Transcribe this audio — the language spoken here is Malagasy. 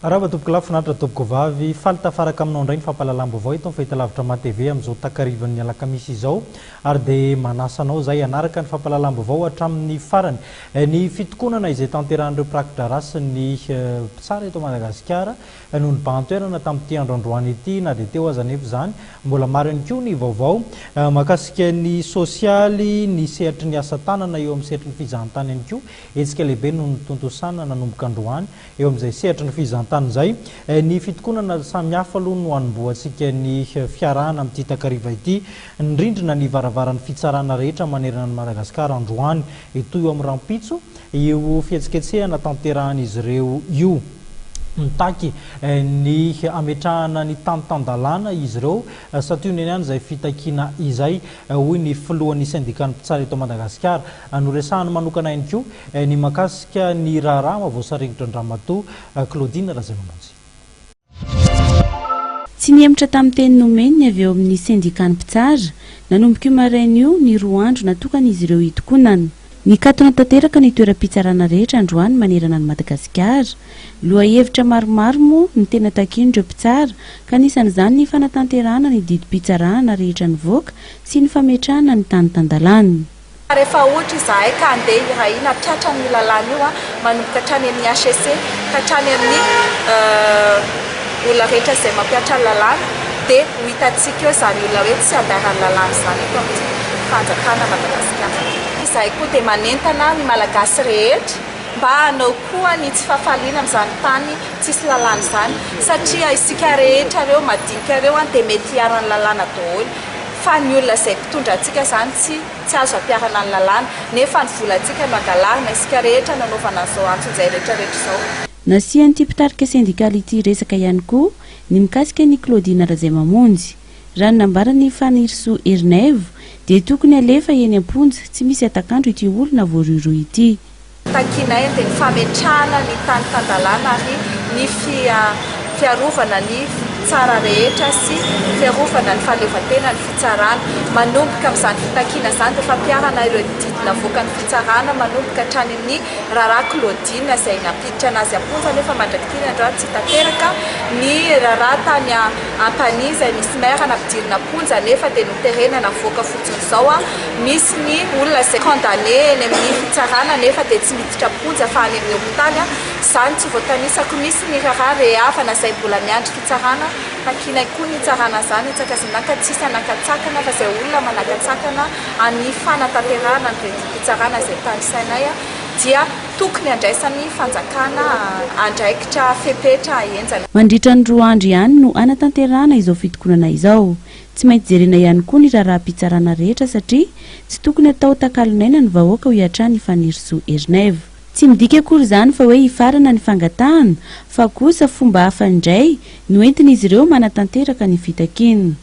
Araba topoko lafinaritra topoko vavy faly tafaraka aminao indray ny fampahalalam-baovao itony fahita lavitra ma-TV amin'izao takarivan'ny alakamisy izao ary dia manasanao zay anaraka ny fampahalalam-baovao hatramin'ny farany ny fitokonana izay tanteran'ireo prakitra rasy ny tsara eto Madagasikara noho ny bantoerana tamin'ity androandroany ity na dia teo aza nefa zany mbola maro ihany koa ny vaovao mahakasika ny sosialy ny sehatry ny asa tanana eo amin'ny sehatry ny fizahantany ihany koa etsika lehibe noho ny tontosana nanomboka androany eo amin'izay sehatry ny fizahantany zay ny fitokonana samihafa aloha no hanomboantsika ny fiarahana amin'ity takariva ity indrindrina ny varavaran'ny fitsarana rehetra manerana ny Madagasikara androany itoy amin'ny rampitso io fihetsiketsehana tanterahan'izy ireo io mitaky ny ametrahana ny tanitandalana izy ireo satria niany izay fitakiana izay hoy ny filohan'ny syndicat-ny mpitsara eto Madagasikara no resahany manokana ihany koa ny makasika ny raharaha mahavoasaregitra Andramatoa Claudine Razemamonjy. Tsy niematra tamin'ny teny nomeny avy eo amin'ny syndicat-ny mpitsara nanomboka maraina io ny roa andro natokan'izy ireo hitokonana. Ny katona tanteraka ny toeram-pitsarana rehetra androany manerana ny Madagasikara. Loha hevitra maromaro moa ny tena takian'ireo mpitsara ka anisan'izany ny fanatanterahana ny didim-pitsarana rehetra nivoaka sy ny fametrahana ny tanitandalana. Rehefa ohatra izahay ka andeha iray nampiatra ny lalàna io manomboka hatrany amin'ny HCC ka hatrany amin'ny olona rehetra izay mampiatra ny lalàna dia ho hitantsika eo izany olona hoe tsy andaran'ny lalàna izany eto amin'ny fanjakana Madagasikara. Izahay koa dia manentana ny malagasy rehetra mba hanao koa ny tsy fahafaliana amin'izany tany tsisy lalàna izany satria isika rehetra ireo madinika ireo dia mety hiarany lalàna daholo fa ny olona izay mpitondra antsika izany tsy azo ampiarana ny lalàna nefa ny volantsika no angalarina isika rehetra nanaovana an'izao antso izay rehetrarehetra izao. Nasian'ity mpitarika sindikaly ity resaka ihany koa ny mikasika ny Claudine Razemamonjy raha nambarany Fanirso Ernève dia tokony alefa eny am-ponja tsy misy atakandro ity olona voaroiroy ity. Takinay dia ny fametrahana ny tanitandalana ary ny fiarovana ny tsara rehetra sy fiarovana ny fahaleovantena ny fitsarana manomboka amin'izany fitakiana izany dia fampiarana ireo didina voaka ny fitsarana manomboka hatrany ny raharaha Claudine izay nampiditra anazy am-ponja nefa mandrakitiny androany tsy tanteraka ny raharaha tany Ampani izay misy maire nampidirina am-ponja nefa dia noterenana voaka fotsiny izao misy ny olona izay condamné eny amin'ny fitsarana nefa dia tsy miditra am-ponja fa any amin'ny hôpitaly izany tsy voatanisako misy ny raharaha rehavana izay mbola miandry fitsarana takinay koa ny tsarana izany itsaka zinaka tsisy anakatsakana fa izay olona manakatsakana any fanatanterahana ny fitsarana izay tanisainay dia tokony andraisan'ny fanjakana andraikitra fepetra enjana. Mandritra ny roa andro ihany no anatanterahana izao fitokonana izao. Tsy maintsy jerena ihany koa ny raharaha-pitsarana rehetra satria tsy tokony atao takalonaina ny vahoaka ho hiatrany Fanirso Ernève. Tsy midika akory izany fa hoe hifarana ny fangatahana fa kosa fomba hafa indray no entin'izy ireo manatanteraka ny fitakiana.